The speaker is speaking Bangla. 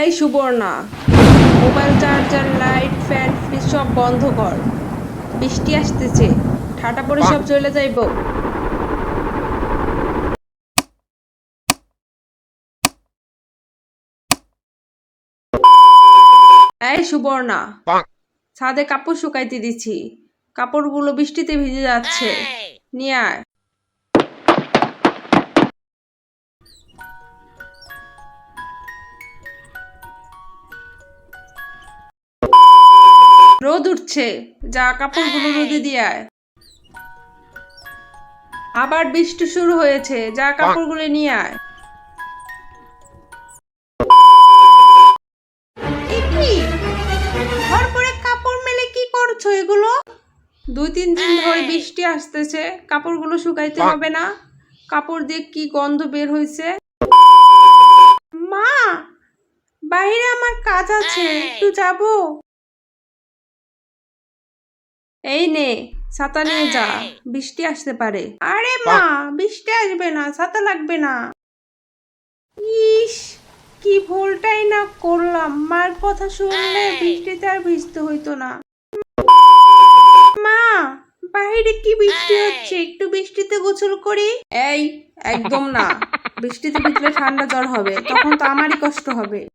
এই Suborna, mobile charger light fan fridge সব বন্ধ কর। বৃষ্টি আসতেছে, ঠাটা পড়ে সব চলে যাইব। এই সুবর্ণা, ছাদে কাপড় শুকাইতে দিছি, কাপড়গুলো বৃষ্টিতে ভিজে যাচ্ছে, নিয়ে আয়। রোদ উঠছে, যা কাপড়গুলো রোদে দিয়ে আয়। আবার বৃষ্টি শুরু হয়েছে, যা কাপড়গুলো নিয়ে আয়। ঘর পরে কাপড় মেলে কি করছো এগুলো? 2-3 দিন ধরে বৃষ্টি আসতেছে, কাপড়গুলো শুকাইতে হবে না? কাপড় দিয়ে কি গন্ধ বের হয়েছে। মা, বাইরে আমার কাজ আছে, একটু যাব। এই নে, ছাতা নিয়ে যা, বৃষ্টি আসতে পারে। আরে মা, বৃষ্টি আসবে না, ছাতা লাগবে না। ইস, কি ভুলটাই না করলাম, মার কথা শুনলে বৃষ্টিতে আর ভিজতে হইতো না। মা, বাইরে কি বৃষ্টি হচ্ছে, একটু বৃষ্টিতে গোসল করি। এই, একদম না, বৃষ্টিতে ভিজলে ঠান্ডা জ্বর হবে, তখন তো আমারই কষ্ট হবে।